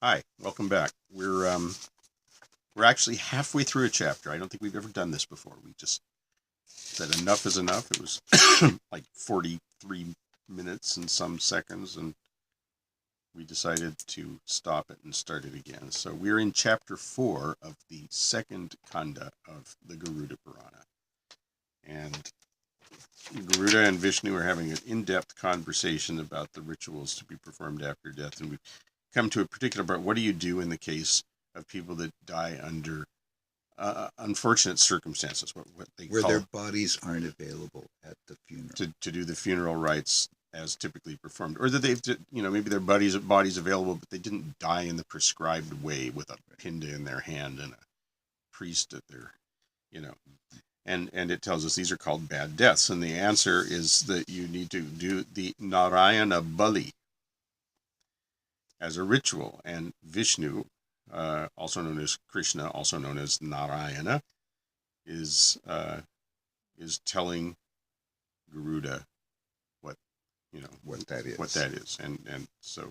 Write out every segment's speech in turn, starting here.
Hi, welcome back. We're actually halfway through a chapter. I don't think we've ever done this before. We just said enough is enough. It was like 43 minutes and some seconds, and we decided to stop it and start it again. So we're in chapter 4 of the second kanda of the Garuda Purana. And Garuda and Vishnu are having an in-depth conversation about the rituals to be performed after death, and we've come to a particular part. What do you do in the case of people that die under unfortunate circumstances? What they where call their bodies aren't available at the funeral. to do the funeral rites as typically performed, or that they've maybe their bodies available, but they didn't die in the prescribed way with a pinda in their hand and a priest at their you know and it tells us these are called bad deaths, and the answer is that you need to do the Narayana Bali as a ritual, and Vishnu, also known as Krishna, also known as Narayana, is telling Garuda what what that is. and so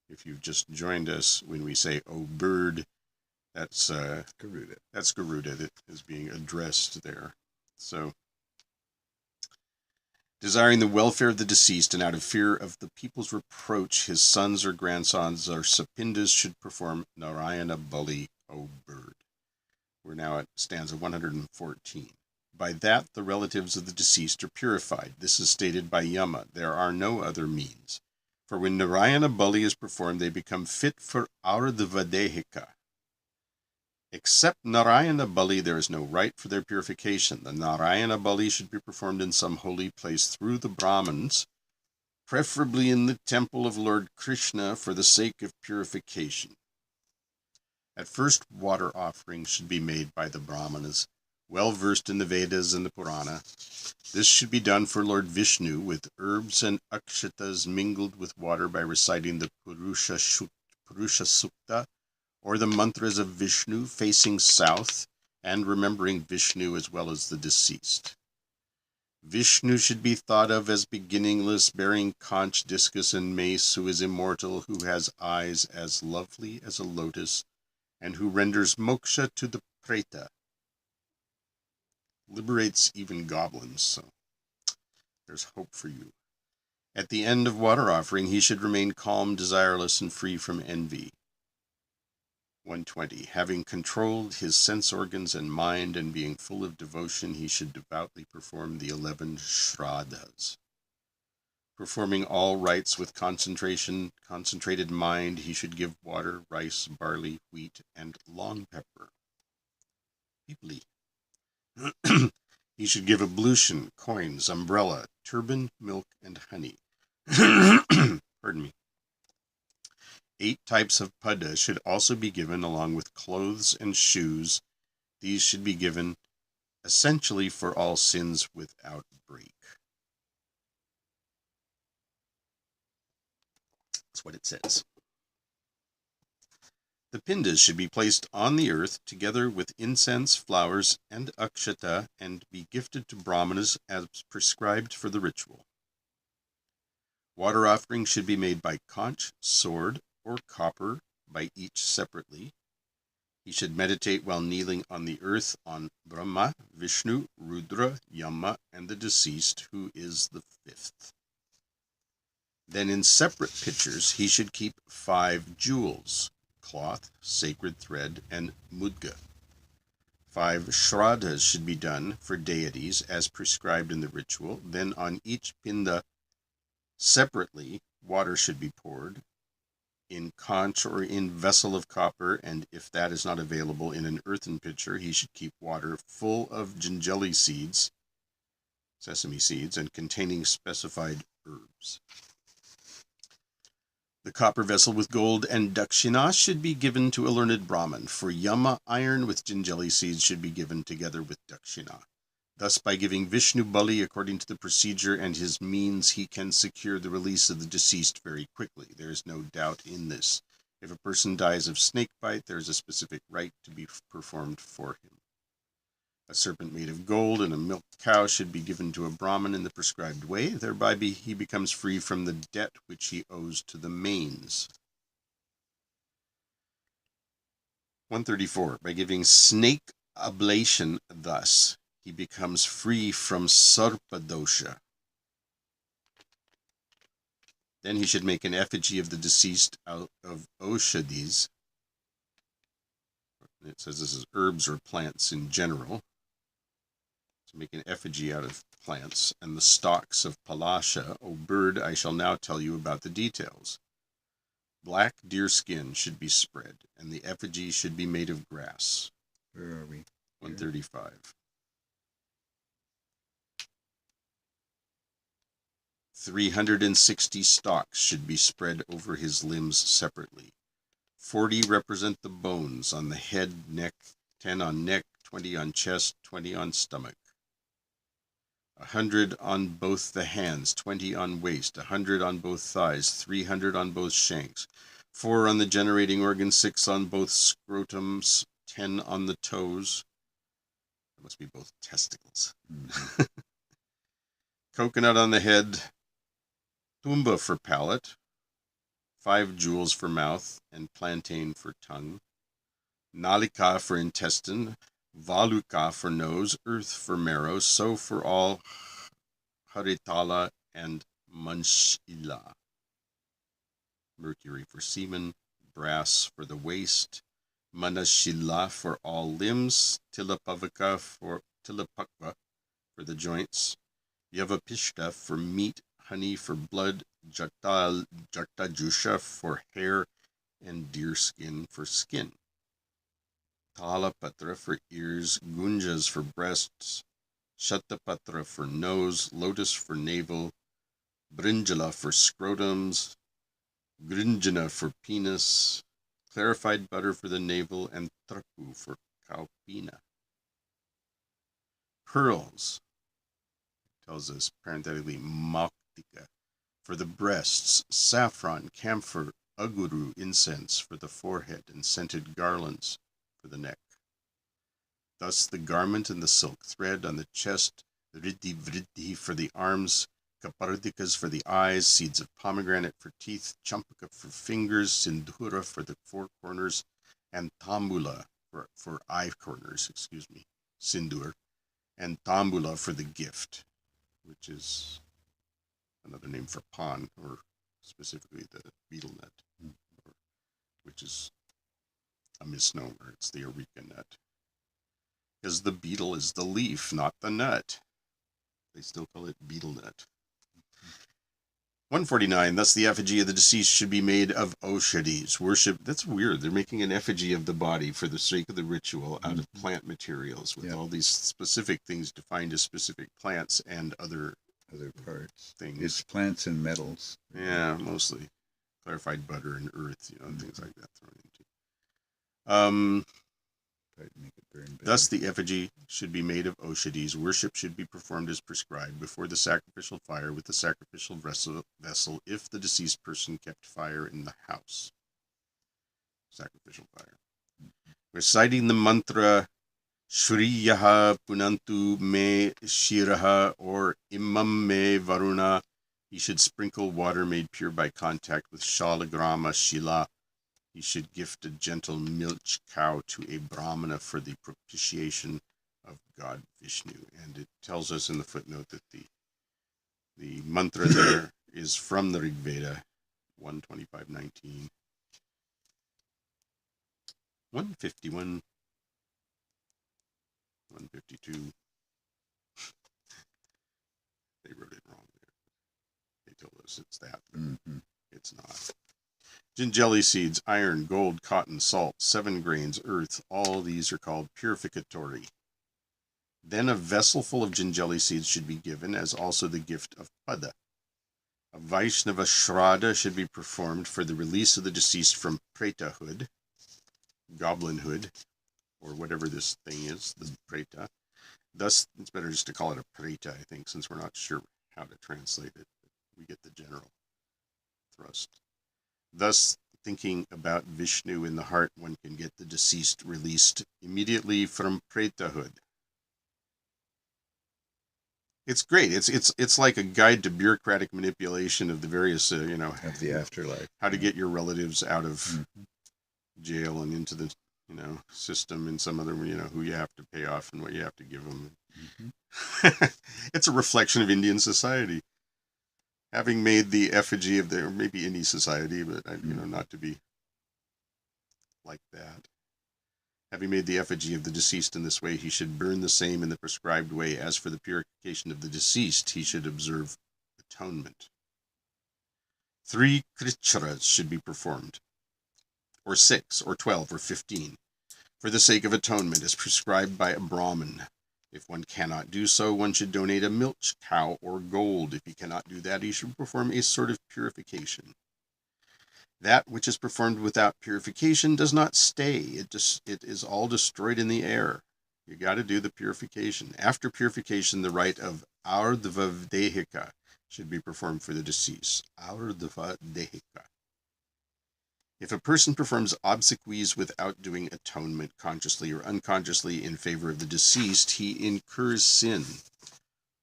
if you've just joined us when we say "oh bird," that's Garuda. That's Garuda that is being addressed there. So, desiring the welfare of the deceased and out of fear of the people's reproach, his sons or grandsons or sapindas should perform Narayana Bali, O bird. We're now at stanza 114. By that the relatives of the deceased are purified. This is stated by Yama. There are no other means. For when Narayana Bali is performed, they become fit for Ardhavadehika. Except Narayana Bali, there is no right for their purification. The Narayana Bali should be performed in some holy place through the Brahmins, preferably in the temple of Lord Krishna, for the sake of purification. At first, water offerings should be made by the Brahmanas, well versed in the Vedas and the Purana. This should be done for Lord Vishnu with herbs and akshatas mingled with water by reciting the Purusha Sukta, or the mantras of Vishnu facing south, and remembering Vishnu as well as the deceased. Vishnu should be thought of as beginningless, bearing conch, discus, and mace, who is immortal, who has eyes as lovely as a lotus, and who renders moksha to the preta, liberates even goblins, so there's hope for you. At the end of water offering, he should remain calm, desireless, and free from envy. 120. Having controlled his sense organs and mind and being full of devotion, he should devoutly perform the 11 shraddhas. Performing all rites with concentrated mind, he should give water, rice, barley, wheat, and long pepper. Pipli. He should give ablution, coins, umbrella, turban, milk, and honey. Pardon me. 8 types of pada should also be given along with clothes and shoes. These should be given essentially for all sins without break. That's what it says. The pindas should be placed on the earth together with incense, flowers, and akshata, and be gifted to brahmanas as prescribed for the ritual. Water offerings should be made by conch, sword, or copper, by each separately. He should meditate while kneeling on the earth on Brahma, Vishnu, Rudra, Yama, and the deceased, who is the 5th. Then in separate pitchers he should keep 5 jewels, cloth, sacred thread, and mudga. 5 shraddhas should be done for deities as prescribed in the ritual. Then on each pinda separately water should be poured, in conch or in vessel of copper, and if that is not available, in an earthen pitcher, he should keep water full of jinjali seeds, sesame seeds, and containing specified herbs. The copper vessel with gold and dakshina should be given to a learned Brahmin. For Yama, iron with jinjali seeds should be given together with dakshina. Thus, by giving Vishnu Bali according to the procedure and his means, he can secure the release of the deceased very quickly. There is no doubt in this. If a person dies of snake bite, there is a specific rite to be performed for him. A serpent made of gold and a milk cow should be given to a Brahmin in the prescribed way. Thereby he becomes free from the debt which he owes to the manes. 134. By giving snake oblation thus, he becomes free from sarpa dosha. Then he should make an effigy of the deceased out of oshadis. It says this is herbs or plants in general. To make an effigy out of plants and the stalks of palasha, O bird, I shall now tell you about the details. Black deer skin should be spread, and the effigy should be made of grass. Where are we? 135. 360 stalks should be spread over his limbs separately. 40 represent the bones on the head, neck, 10 on neck, 20 on chest, 20 on stomach. 100 on both the hands, 20 on waist, 100 on both thighs, 300 on both shanks, 4 on the generating organ, 6 on both scrotums, 10 on the toes. That must be both testicles. Mm-hmm. Coconut on the head, tumba for palate, 5 jewels for mouth, and plantain for tongue. Nalika for intestine, Valuka for nose, earth for marrow, so for all Haritala and Manshila. Mercury for semen, brass for the waist, Manashila for all limbs, Tilapavaka for Tilapakva for the joints, Yavapishta for meat, honey for blood, Jaktajusha for hair, and deer skin for skin. Talapatra for ears, Gunjas for breasts, Shatapatra for nose, lotus for navel, Brinjala for scrotums, Grinjana for penis, clarified butter for the navel, and Trapu for Kalpina. Pearls, tells us parenthetically, Maktika for the breasts, saffron, camphor, aguru, incense for the forehead, and scented garlands for the neck. Thus the garment and the silk thread on the chest, Riddhi Vriddhi for the arms, Kapardikas for the eyes, seeds of pomegranate for teeth, Champaka for fingers, Sindhura for the four corners, and Tambula for eye corners, Sindur, and Tambula for the gift, which is another name for pan, or specifically the betel nut, which is a misnomer. It's the areca nut. Because the beetle is the leaf, not the nut. They still call it betel nut. 149. Thus the effigy of the deceased should be made of oshadis. Worship. That's weird. They're making an effigy of the body for the sake of the ritual out of plant materials with all these specific things defined as specific plants and other parts. Things. It's plants and metals. Yeah, mostly. Clarified butter and earth, things like that thrown into. Make it burn better. Thus the effigy should be made of oshadis. Worship should be performed as prescribed before the sacrificial fire with the sacrificial vessel if the deceased person kept fire in the house. Sacrificial fire. Reciting the mantra Shriyaha Punantu Me Shiraha or Imam Me Varuna, he should sprinkle water made pure by contact with Shalagrama Shila. He should gift a gentle milch cow to a Brahmana for the propitiation of God Vishnu. And it tells us in the footnote that the mantra there is from the Rig Veda, 125.19. 151. 152. They wrote it wrong there. They told us it's that, but it's not. Gingelly seeds, iron, gold, cotton, salt, 7 grains, earth, all these are called purificatory. Then a vessel full of gingelly seeds should be given, as also the gift of pada. A Vaishnava Shraddha should be performed for the release of the deceased from pretahood, goblinhood, or whatever this thing is, the preta. Thus, it's better just to call it a preta, I think, since we're not sure how to translate it. We get the general thrust. Thus, thinking about Vishnu in the heart, one can get the deceased released immediately from pretahood. It's great. It's like a guide to bureaucratic manipulation of the various, of the afterlife. How to get your relatives out of jail and into the system in some other, who you have to pay off and what you have to give them. Mm-hmm. It's a reflection of Indian society. Having made the effigy of or maybe any society, but not to be like that. Having made the effigy of the deceased in this way, he should burn the same in the prescribed way. As for the purification of the deceased, he should observe atonement. 3 krichras should be performed, or 6, or 12, or 15, for the sake of atonement, as prescribed by a Brahmin. If one cannot do so, one should donate a milch cow or gold. If he cannot do that, he should perform a sort of purification. That which is performed without purification does not stay. It is all destroyed in the air. You got to do the purification. After purification, the rite of Ardvadehika should be performed for the deceased. Ardvadehika. If a person performs obsequies without doing atonement consciously or unconsciously in favor of the deceased, he incurs sin.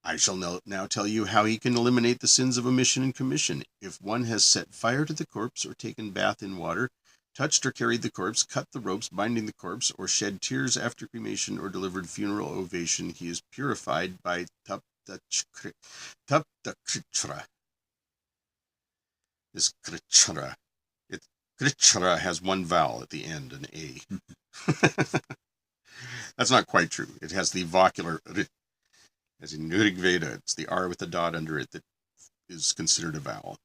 I shall now tell you how he can eliminate the sins of omission and commission. If one has set fire to the corpse, or taken bath in water, touched or carried the corpse, cut the ropes binding the corpse, or shed tears after cremation, or delivered funeral ovation, he is purified by tapta kritra. This kritra. Kritra has one vowel at the end, an A. That's not quite true. It has the vocalar R. As in Rig Veda, it's the R with the dot under it that is considered a vowel.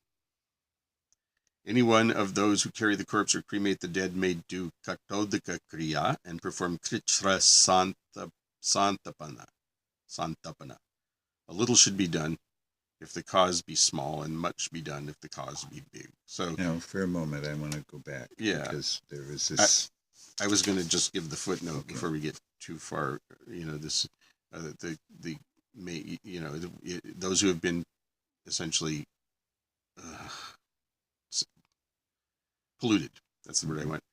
Any one of those who carry the corpse or cremate the dead may do Katodika Kriya and perform Kritra Santapana. A little should be done if the cause be small, and much be done if the cause be big. So now, for a moment, I want to go back. Yeah. Because there was this... I was going to just give the footnote before we get too far. This, those who have been essentially polluted, that's the word I want,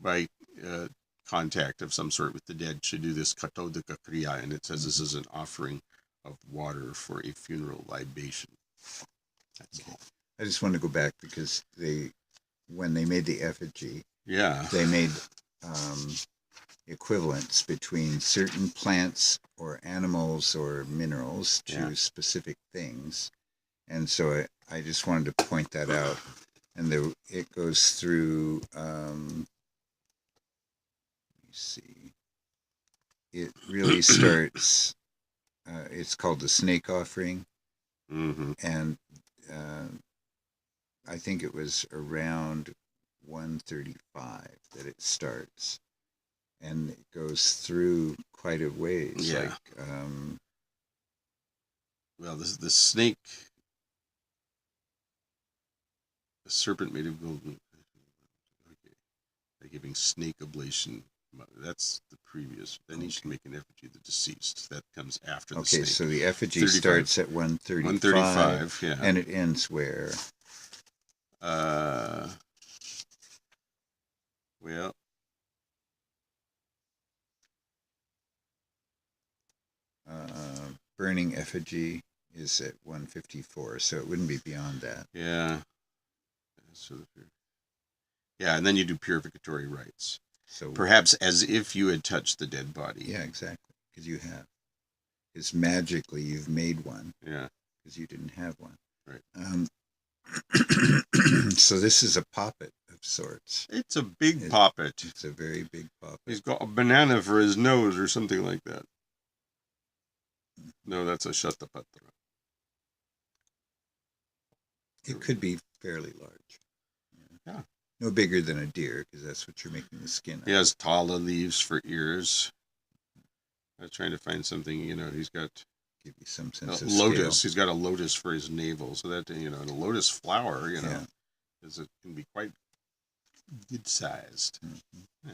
by contact of some sort with the dead should do this Katodika Kriya, and it says this is an offering of water for a funeral libation. That's all. I just want to go back because when they made the effigy, they made equivalents between certain plants or animals or minerals to specific things. And so I just wanted to point that out. And it goes through, let me see, it really starts, it's called the snake offering. Mm-hmm. And I think it was around 135 that it starts. And it goes through quite a ways. Yeah. Like, well, the snake, the serpent made of gold. Okay. By giving snake oblation. That's the previous. Then he should make an effigy of the deceased. That comes after the snake. Okay, so the effigy 35. starts at 135. 135, yeah. And it ends where? Well, Burning effigy is at 154, so it wouldn't be beyond that. Yeah. Yeah, and then you do purificatory rites. So perhaps as if you had touched the dead body. Yeah, exactly. Because you have. Because magically you've made one. Yeah. Because you didn't have one. Right. So this is a poppet of sorts. It's a big poppet. It's a very big poppet. He's got a banana for his nose or something like that. No, that's a Shatapatra. It could be fairly large. Yeah. No bigger than a deer, because that's what you're making the skin of. He has tala leaves for ears. I was trying to find something, he's got... Give you some sense of lotus. scale. He's got a lotus for his navel, so that, and a lotus flower, it can be quite good-sized. Mm-hmm. Yeah,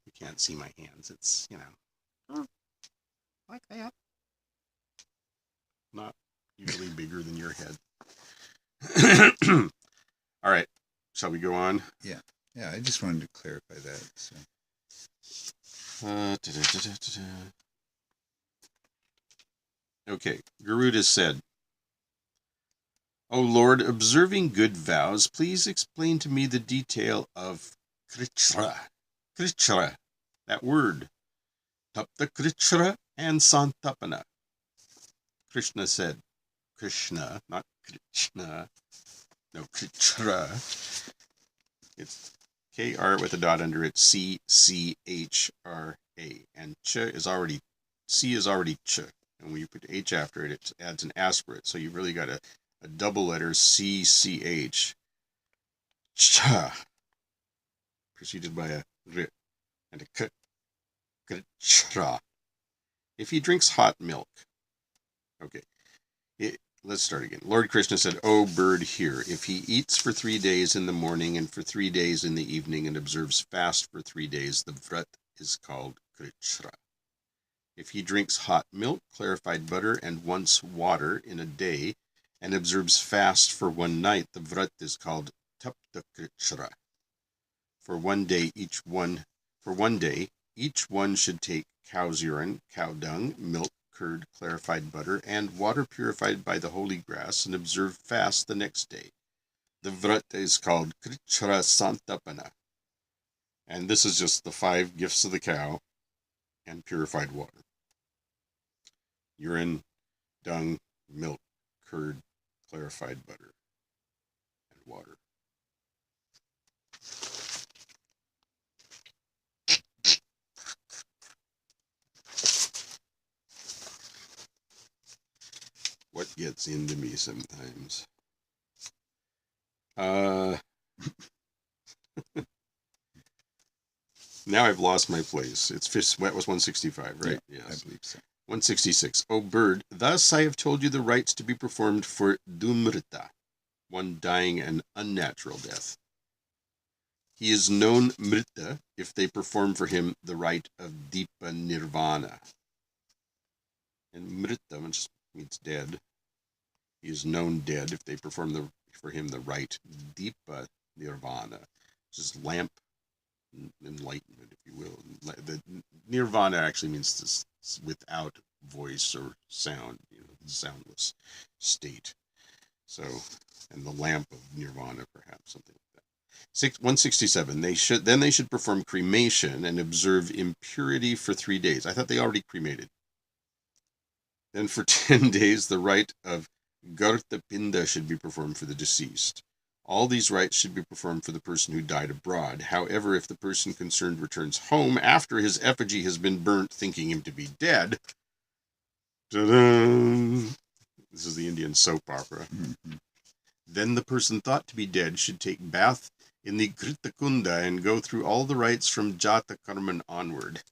you can't see my hands. It's, like that. Not usually bigger than your head. All right. Shall we go on? Yeah. Yeah, I just wanted to clarify that. So. Okay. Garuda said, O Lord, observing good vows, please explain to me the detail of Krishna. Krishna, that word. Tapta Krishna and Santapana. Krishna said, Krishna, not Krishna. No, Krishna. It's K-R with a dot under it, C-C-H-R-A. And ch is already, C is already ch. And when you put H after it, it adds an aspirate. So you've really got a double letter C-C-H. Cha. Preceded by a R and a K. Krishna. If he drinks hot milk. Okay. Let's start again. Lord Krishna said, O bird, hear. If he eats for 3 days in the morning and for 3 days in the evening and observes fast for 3 days, the vrat is called Krishna. If he drinks hot milk, clarified butter, and once water in a day and observes fast for 1 night, the vrat is called Tapta Krishna. For 1 day, each one should take cow's urine, cow dung, milk, curd, clarified butter, and water purified by the holy grass, and observe fast the next day. The vrata is called Krishna Santapana. And this is just the 5 gifts of the cow and purified water. Urine, dung, milk, curd, clarified butter, and water. What gets into me sometimes? Now I've lost my place. It's That was 165, right? Yeah, yes. I believe so. 166. O bird, thus I have told you the rites to be performed for Dumrita, one dying an unnatural death. He is known Mrita if they perform for him the rite of Deepa Nirvana. And Mrita just means dead. He is known dead if they perform for him the rite Deepa Nirvana, which is lamp enlightenment, if you will. The Nirvana actually means this without voice or sound, soundless state. So, and the lamp of Nirvana, perhaps, something like that. 167. They should perform cremation and observe impurity for 3 days. I thought they already cremated. Then for 10 days, the rite of Garuda Purana should be performed for the deceased. All these rites should be performed for the person who died abroad. However, if the person concerned returns home after his effigy has been burnt, thinking him to be dead, ta-da! This is the Indian soap opera. Then the person thought to be dead should take bath in the Kritakunda and go through all the rites from Jata Karman onward.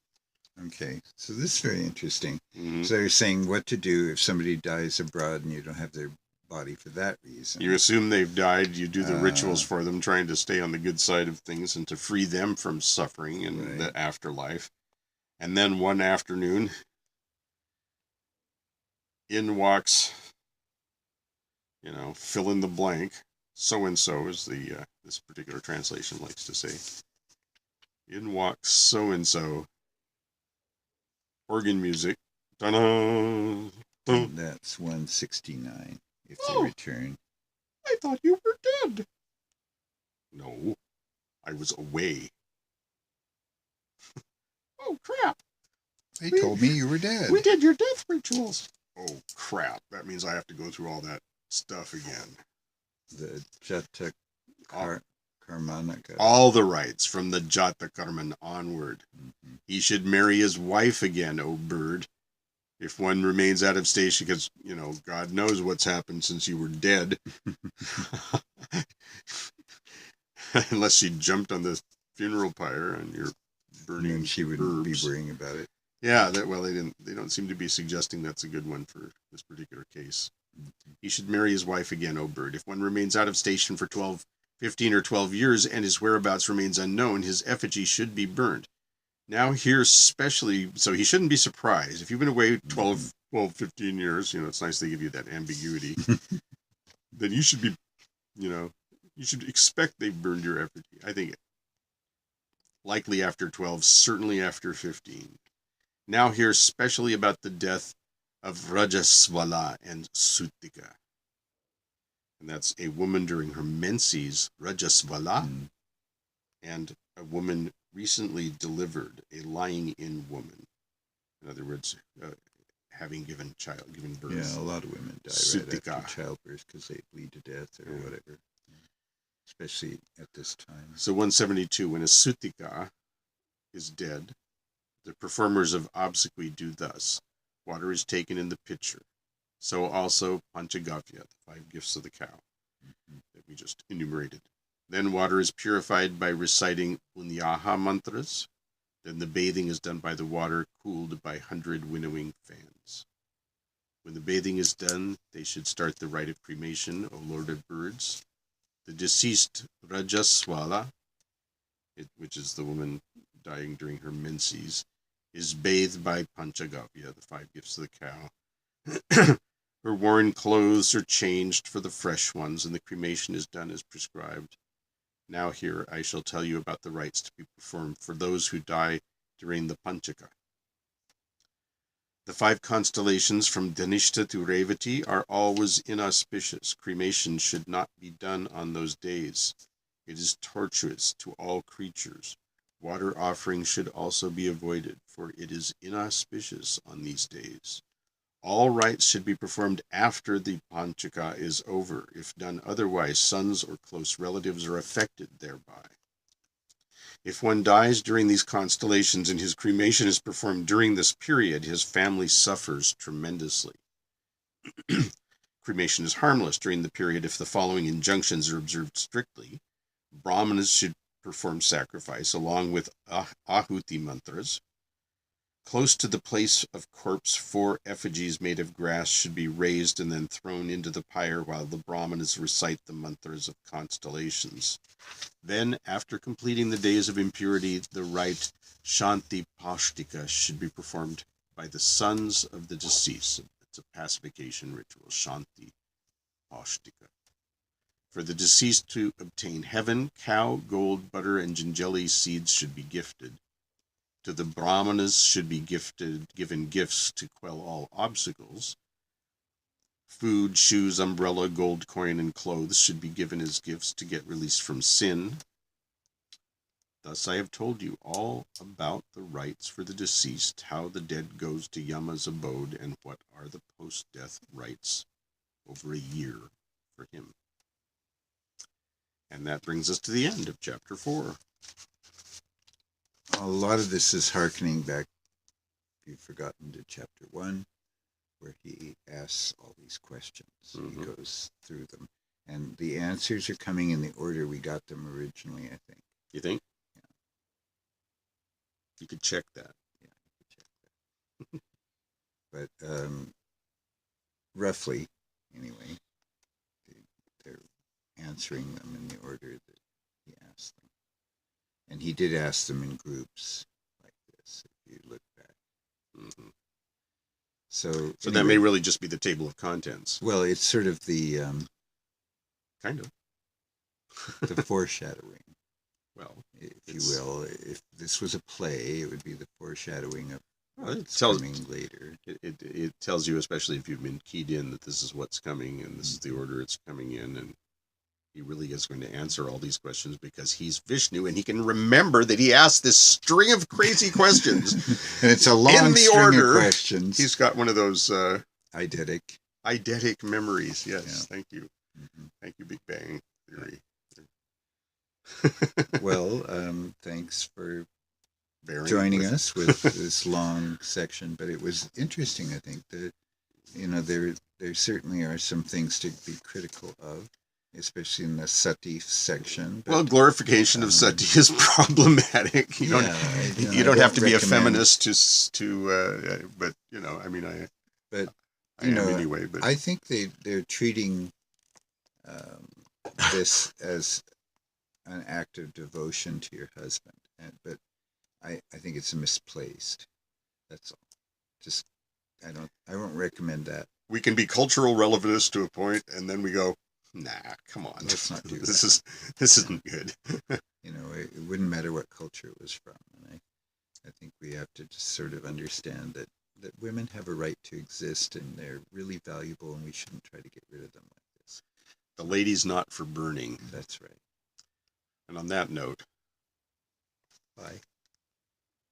Okay, so this is very interesting. Mm-hmm. So you're saying what to do if somebody dies abroad and you don't have their body for that reason. You assume they've died, you do the rituals for them, trying to stay on the good side of things and to free them from suffering in the afterlife. And then one afternoon, in walks, fill in the blank, so-and-so, as this particular translation likes to say. In walks so-and-so. Organ music. Ta-da! That's 169, if they return. I thought you were dead. No, I was away. Oh, crap. They told me you were dead. We did your death rituals. Oh, crap. That means I have to go through all that stuff again. The Jata Karmanaka. All the rites from the Jata Karman onward. Mm-hmm. He should marry his wife again, O bird. If one remains out of station, because, God knows what's happened since you were dead. Unless she jumped on the funeral pyre and you're burning and she wouldn't herbs. Be worrying about it. Yeah, they don't seem to be suggesting that's a good one for this particular case. Mm-hmm. He should marry his wife again, O bird. If one remains out of station for 15 or 12 years and his whereabouts remains unknown, his effigy should be burned. Now here especially, so he shouldn't be surprised. If you've been away 12, 15 years, it's nice they give you that ambiguity, then you should be, you should expect they've burned your effigy. I think likely after 12, certainly after 15. Now here especially about the death of Rajasvala and Sutika. And that's a woman during her menses, Rajasvala, and a woman recently delivered, a lying-in woman. In other words, having given birth. Yeah, a lot of women die right after childbirth because they bleed to death or whatever, especially at this time. So 172, when a sutika is dead, the performers of obsequy do thus. Water is taken in the pitcher. So also Panchagavya, the 5 gifts of the cow that we just enumerated. Then water is purified by reciting Unyaha mantras. Then the bathing is done by the water cooled by 100 winnowing fans. When the bathing is done, they should start the rite of cremation, O Lord of Birds. The deceased Rajaswala, which is the woman dying during her menses, is bathed by Panchagavya, the 5 gifts of the cow. Her worn clothes are changed for the fresh ones, and the cremation is done as prescribed. Now here I shall tell you about the rites to be performed for those who die during the Panchaka. The 5 constellations from Dhanishta to Revati are always inauspicious. Cremation should not be done on those days. It is tortuous to all creatures. Water offerings should also be avoided, for it is inauspicious on these days. All rites should be performed after the Panchaka is over. If done otherwise, sons or close relatives are affected thereby. If one dies during these constellations and his cremation is performed during this period, his family suffers tremendously. Cremation is harmless during the period if the following injunctions are observed strictly. Brahmanas should perform sacrifice along with Ahuti mantras. Close to the place of corpse, 4 effigies made of grass should be raised and then thrown into the pyre while the Brahmanas recite the mantras of constellations. Then, after completing the days of impurity, the rite Shanti Pashtika should be performed by the sons of the deceased. It's a pacification ritual, Shanti Pashtika. For the deceased to obtain heaven, cow, gold, butter, and jinjali seeds should be gifted. To the Brahmanas should be given gifts to quell all obstacles. Food, shoes, umbrella, gold coin, and clothes should be given as gifts to get released from sin. Thus I have told you all about the rites for the deceased, how the dead goes to Yama's abode, and what are the post-death rites over a year for him. And that brings us to the end of chapter 4. A lot of this is hearkening back, if you've forgotten, to chapter 1, where he asks all these questions. He goes through them. And the answers are coming in the order we got them originally, I think. You think? Yeah. You could check that. Yeah, you could check that. But roughly, anyway, they're answering them in the order that he asked them. And he did ask them in groups like this, if you look back. Mm-hmm. So anyway, that may really just be the table of contents. Well, it's sort of the... kind of. the foreshadowing. Well, if you will. If this was a play, it would be the foreshadowing of what's coming later. It tells you, especially if you've been keyed in, that this is what's coming and this is the order it's coming in, and he really is going to answer all these questions because he's Vishnu and he can remember that he asked this string of crazy questions. And it's a long string of questions. He's got one of those eidetic memories. Yes, yeah. Thank you. Mm-hmm. Thank you, Big Bang Theory. Well, thanks for joining us with this long section, but it was interesting. I think that there certainly are some things to be critical of, especially in the sati section. But, well, glorification of sati is problematic. You don't have to be a feminist but anyway. But I think they're treating this as an act of devotion to your husband, but I think it's misplaced. That's all. Just I won't recommend that. We can be cultural relativists to a point, and then we go, nah, come on, let's not do this. That. This isn't good. It wouldn't matter what culture it was from, and I think we have to just sort of understand that women have a right to exist, and they're really valuable, and we shouldn't try to get rid of them like this. The lady's not for burning. That's right. And on that note, Bye.